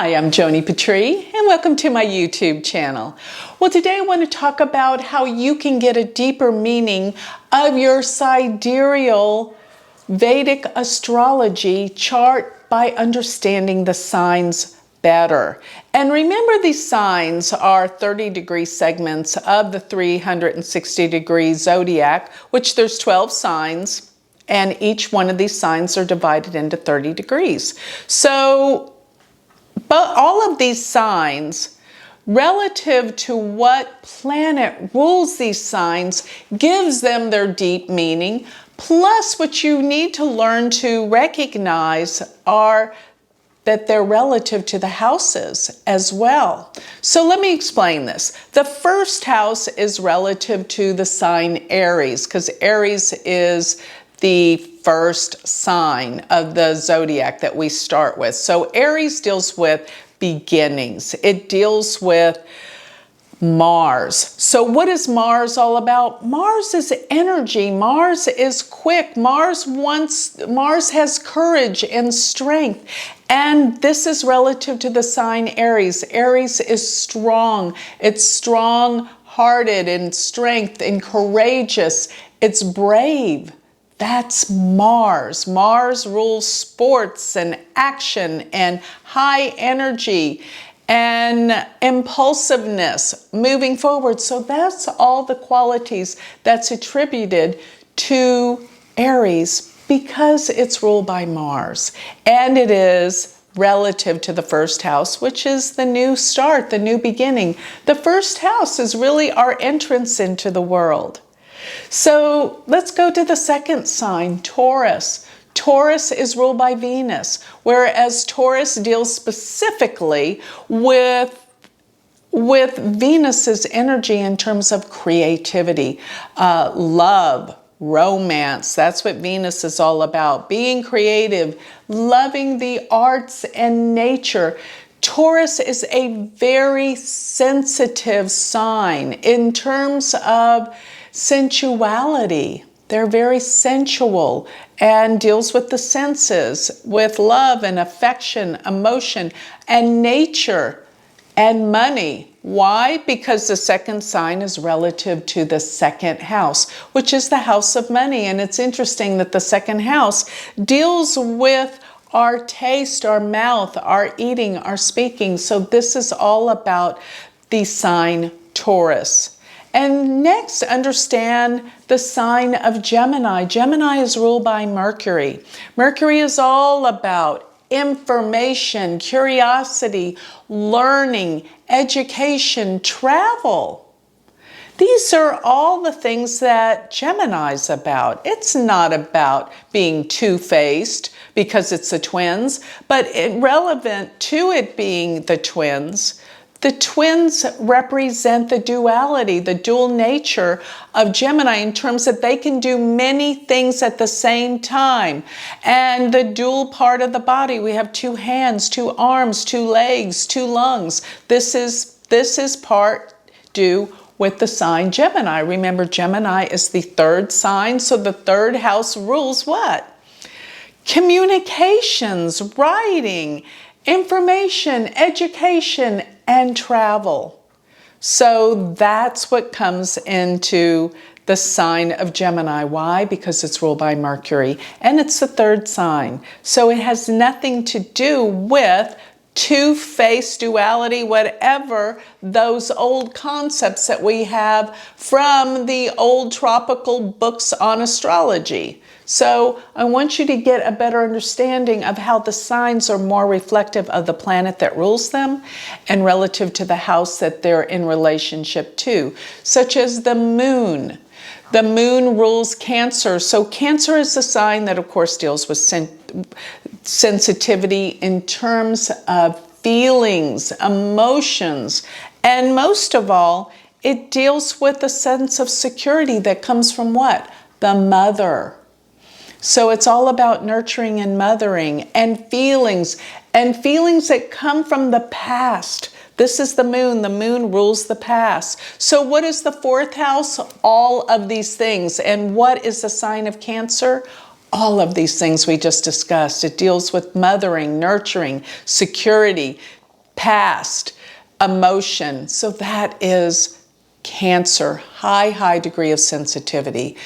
Hi, I'm Joni Patry, and welcome to my YouTube channel. Well, today I want to talk about how you can get a deeper meaning of your sidereal Vedic astrology chart by understanding the signs better. And remember, these signs are 30-degree segments of the 360-degree zodiac, which there's 12 signs, and each one of these signs are divided into 30 degrees. But all of these signs, relative to what planet rules these signs, gives them their deep meaning. Plus, what you need to learn to recognize are that they're relative to the houses as well. So let me explain this. The first house is relative to the sign Aries, because Aries is the first sign of the zodiac that we start with. So Aries deals with beginnings. It deals with Mars. So what is Mars all about? Mars is energy. Mars is quick. Mars has courage and strength. And this is relative to the sign Aries. Aries is strong. It's strong-hearted and strength and courageous. It's brave. That's Mars. Mars rules sports and action and high energy and impulsiveness, moving forward. So that's all the qualities that's attributed to Aries because it's ruled by Mars. And it is relative to the first house, which is the new start, the new beginning. The first house is really our entrance into the world. So let's go to the second sign, Taurus. Taurus is ruled by Venus, whereas Taurus deals specifically with Venus's energy in terms of creativity, love, romance. That's what Venus is all about. Being creative, loving the arts and nature. Taurus is a very sensitive sign in terms of sensuality. They're very sensual and deals with the senses, with love and affection, emotion, and nature and money. Why? Because the second sign is relative to the second house, which is the house of money. And it's interesting that the second house deals with our taste, our mouth, our eating, our speaking. So this is all about the sign Taurus. And next, understand the sign of Gemini. Gemini is ruled by Mercury. Mercury is all about information, curiosity, learning, education, travel. These are all the things that Gemini's about. It's not about being two-faced because it's the twins, but relevant to it being the twins. The twins represent the duality, the dual nature of Gemini in terms that they can do many things at the same time. And the dual part of the body, we have two hands, two arms, two legs, two lungs. This is part due with the sign Gemini. Remember, Gemini is the third sign, so the third house rules what? Communications, writing, information, education, and travel. So that's what comes into the sign of Gemini. Why? Because it's ruled by Mercury, and it's the third sign. So it has nothing to do with two-faced duality, whatever those old concepts that we have from the old tropical books on astrology. So I want you to get a better understanding of how the signs are more reflective of the planet that rules them and relative to the house that they're in relationship to, such as the moon. The moon rules Cancer. So Cancer is the sign that, of course, deals with sensitivity in terms of feelings, emotions, and most of all, it deals with a sense of security that comes from what? The mother. So it's all about nurturing and mothering and feelings that come from the past. This is the moon. The moon rules the past. So what is the fourth house? All of these things. And what is the sign of Cancer? All of these things we just discussed. It deals with mothering, nurturing, security, past, emotion. So that is Cancer, high degree of sensitivity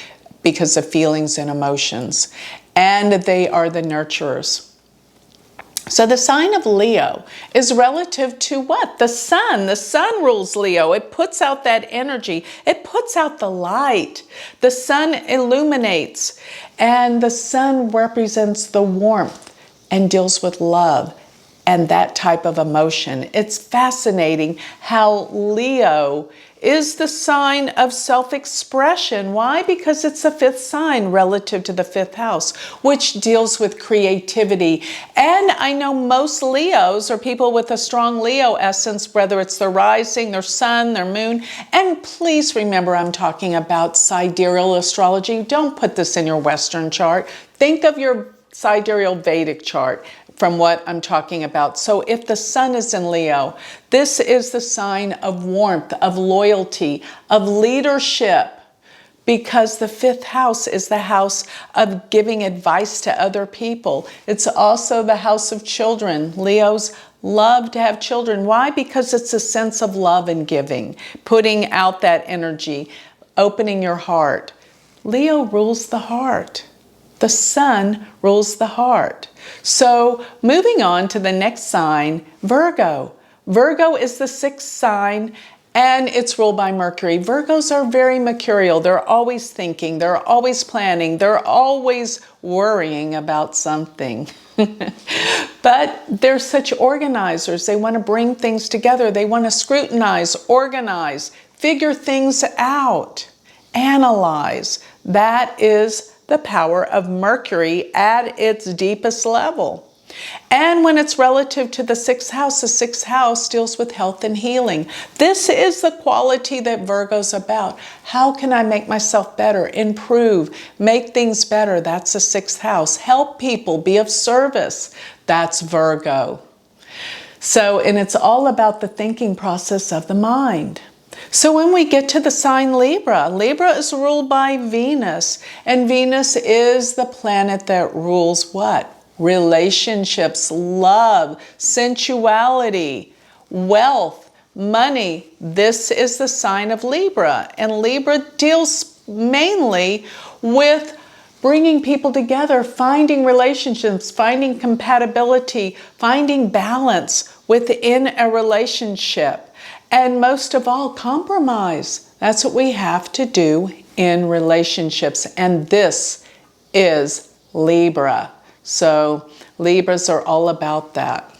because of feelings and emotions. And they are the nurturers. So the sign of Leo is relative to what? The sun. The sun rules Leo. It puts out that energy. It puts out the light. The sun illuminates. And the sun represents the warmth and deals with love and that type of emotion. It's fascinating how Leo is the sign of self-expression. Why? Because it's the fifth sign relative to the fifth house, which deals with creativity. And I know most Leos or people with a strong Leo essence, whether it's their rising, their sun, their moon. And please remember, I'm talking about sidereal astrology. Don't put this in your Western chart. Think of your sidereal Vedic chart from what I'm talking about. So if the sun is in Leo, this is the sign of warmth, of loyalty, of leadership, because the fifth house is the house of giving advice to other people. It's also the house of children. Leos love to have children. Why? Because it's a sense of love and giving, putting out that energy, opening your heart. Leo rules the heart. The sun rules the heart. So moving on to the next sign, Virgo. Virgo is the sixth sign and it's ruled by Mercury. Virgos are very mercurial. They're always thinking. They're always planning. They're always worrying about something. But they're such organizers. They want to bring things together. They want to scrutinize, organize, figure things out, analyze. That is the power of Mercury at its deepest level. And when it's relative to the sixth house deals with health and healing. This is the quality that Virgo's about. How can I make myself better, improve, make things better? That's the sixth house. Help people, be of service. That's Virgo. So, and it's all about the thinking process of the mind. So when we get to the sign Libra, Libra is ruled by Venus, and Venus is the planet that rules what? Relationships, love, sensuality, wealth, money. This is the sign of Libra, and Libra deals mainly with bringing people together, finding relationships, finding compatibility, finding balance within a relationship. And most of all, compromise. That's what we have to do in relationships. And this is Libra. So Libras are all about that.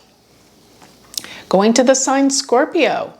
Going to the sign Scorpio.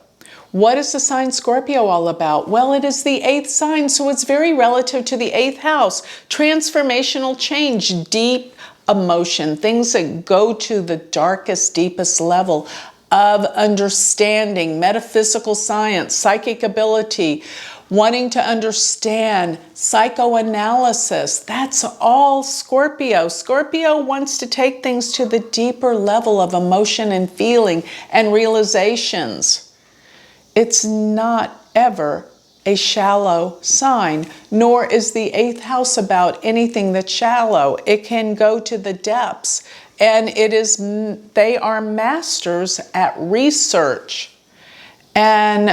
What is the sign Scorpio all about? Well, it is the eighth sign, so it's very relative to the eighth house. Transformational change, deep emotion, things that go to the darkest, deepest level of understanding, metaphysical science, psychic ability, wanting to understand, psychoanalysis. That's all Scorpio. Scorpio wants to take things to the deeper level of emotion and feeling and realizations. It's not ever a shallow sign, nor is the eighth house about anything that's shallow. It can go to the depths. And they are masters at research. And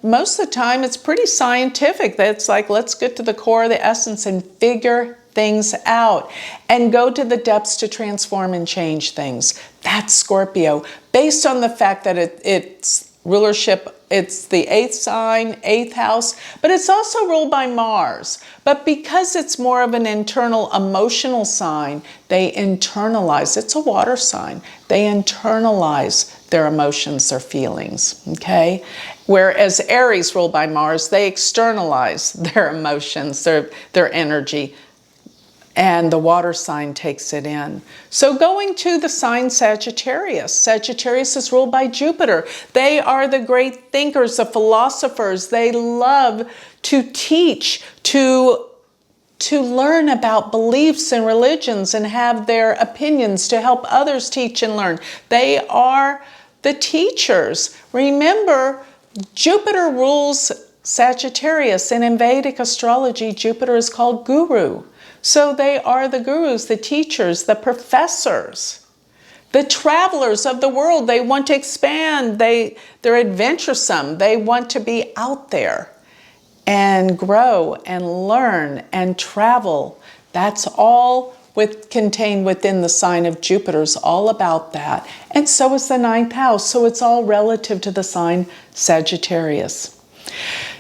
most of the time it's pretty scientific. It's like, let's get to the core of the essence and figure things out and go to the depths to transform and change things. That's Scorpio. Based on the fact that its rulership, it's the eighth sign, eighth house, but it's also ruled by Mars. But because it's more of an internal emotional sign, they internalize. It's a water sign. They internalize their emotions, their feelings, okay? Whereas Aries, ruled by Mars, they externalize their emotions, their energy, and the water sign takes it in. So going to the sign Sagittarius. Sagittarius is ruled by Jupiter. They are the great thinkers, the philosophers. They love to teach, to learn about beliefs and religions and have their opinions to help others teach and learn. They are the teachers. Remember, Jupiter rules Sagittarius, and in Vedic astrology, Jupiter is called Guru. So they are the gurus, the teachers, the professors. The travelers of the world, they want to expand. They're adventuresome. They want to be out there and grow and learn and travel. That's all contained within the sign of Jupiter, is all about that. And so is the 9th house. So it's all relative to the sign Sagittarius.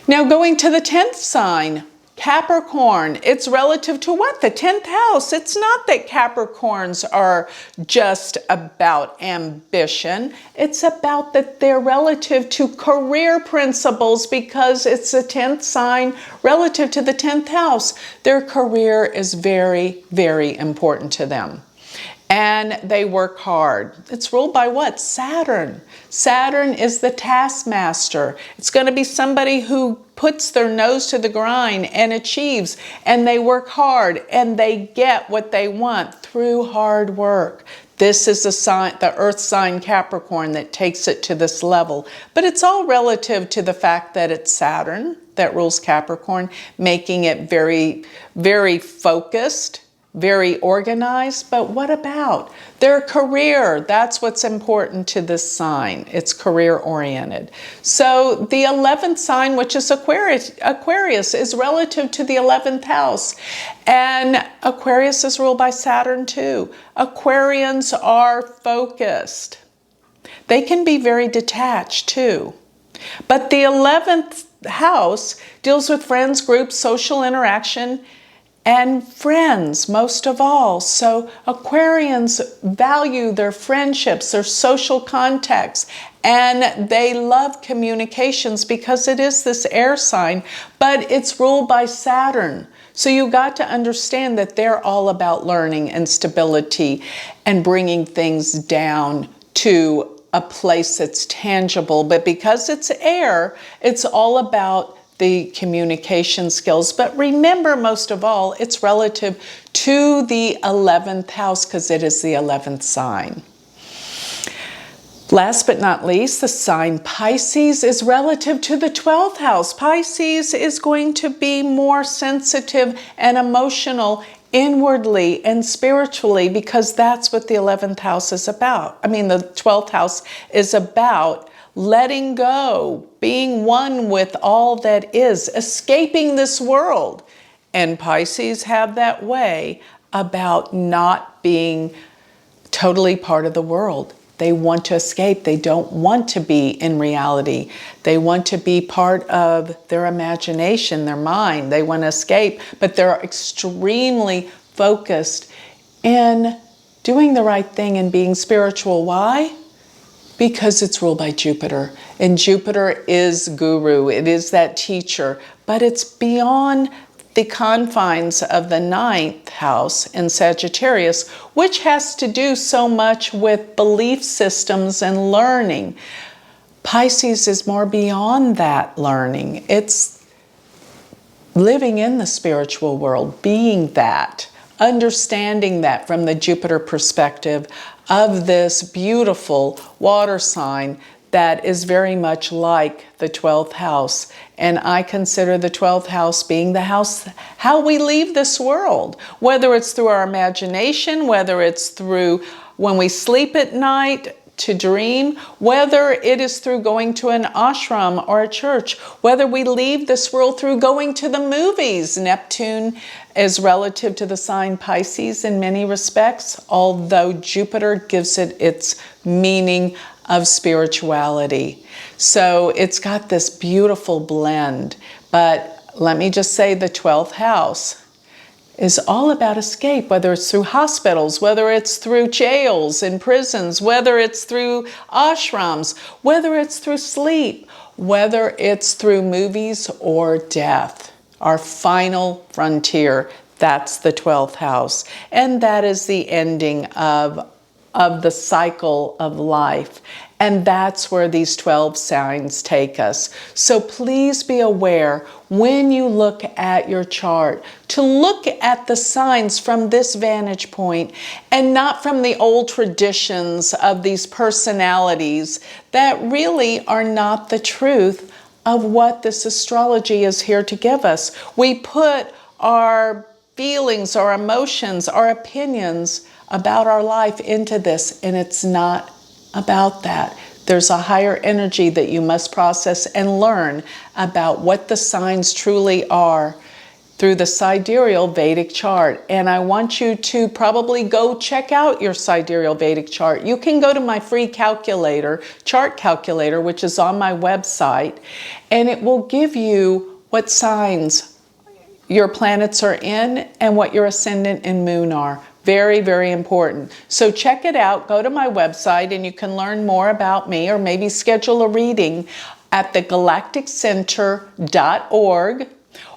Now going to the 10th sign, Capricorn, it's relative to what? The 10th house. It's not that Capricorns are just about ambition. It's about that they're relative to career principles, because it's the 10th sign relative to the 10th house. Their career is very, very important to them. And they work hard. It's ruled by what? Saturn. Saturn is the taskmaster. It's going to be somebody who puts their nose to the grind and achieves, and they work hard, and they get what they want through hard work. This is the sign, the earth sign Capricorn, that takes it to this level. But it's all relative to the fact that it's Saturn that rules Capricorn, making it very, very focused, very organized. But what about their career? That's what's important to this sign. It's career oriented. So the 11th sign, which is Aquarius, is relative to the 11th house. And Aquarius is ruled by Saturn too. Aquarians are focused. They can be very detached too. But the 11th house deals with friends, groups, social interaction, and friends most of all. So Aquarians value their friendships, their social contacts, and they love communications because it is this air sign, but it's ruled by Saturn. So you got to understand that they're all about learning and stability and bringing things down to a place that's tangible. But because it's air, it's all about the communication skills. But remember, most of all, it's relative to the 11th house because it is the 11th sign. Last but not least, the sign Pisces is relative to the 12th house. Pisces is going to be more sensitive and emotional inwardly and spiritually, because that's what the 11th house is about. I mean, the 12th house is about letting go, being one with all that is, escaping this world. And Pisces have that way about not being totally part of the world. They want to escape. They don't want to be in reality. They want to be part of their imagination, their mind. They want to escape, but they're extremely focused in doing the right thing and being spiritual. Why? Because it's ruled by Jupiter. And Jupiter is guru. It is that teacher. But it's beyond the confines of the 9th house in Sagittarius, which has to do so much with belief systems and learning. Pisces is more beyond that learning. It's living in the spiritual world, being that, understanding that from the Jupiter perspective of this beautiful water sign that is very much like the 12th house. And I consider the 12th house being the house, how we leave this world, whether it's through our imagination, whether it's through when we sleep at night to dream, whether it is through going to an ashram or a church, whether we leave this world through going to the movies. Neptune is relative to the sign Pisces in many respects, although Jupiter gives it its meaning of spirituality. So it's got this beautiful blend. But let me just say, the 12th house is all about escape, whether it's through hospitals, whether it's through jails and prisons, whether it's through ashrams, whether it's through sleep, whether it's through movies or death. Our final frontier, that's the 12th house. And that is the ending of the cycle of life. And that's where these 12 signs take us. So please be aware when you look at your chart to look at the signs from this vantage point and not from the old traditions of these personalities that really are not the truth of what this astrology is here to give us. We put our feelings, our emotions, our opinions about our life into this, and it's not about that. There's a higher energy that you must process and learn about what the signs truly are through the sidereal Vedic chart. And I want you to probably go check out your sidereal Vedic chart. You can go to my free calculator, chart calculator, which is on my website, and it will give you what signs your planets are in and what your ascendant and moon are. Very, very important. So check it out. Go to my website and you can learn more about me, or maybe schedule a reading at thegalacticcenter.org.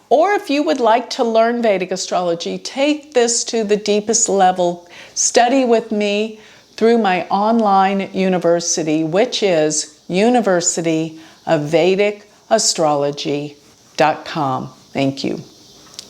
Or if you would like to learn Vedic astrology, take this to the deepest level. Study with me through my online university, which is University of Vedic Astrology.com. Thank you.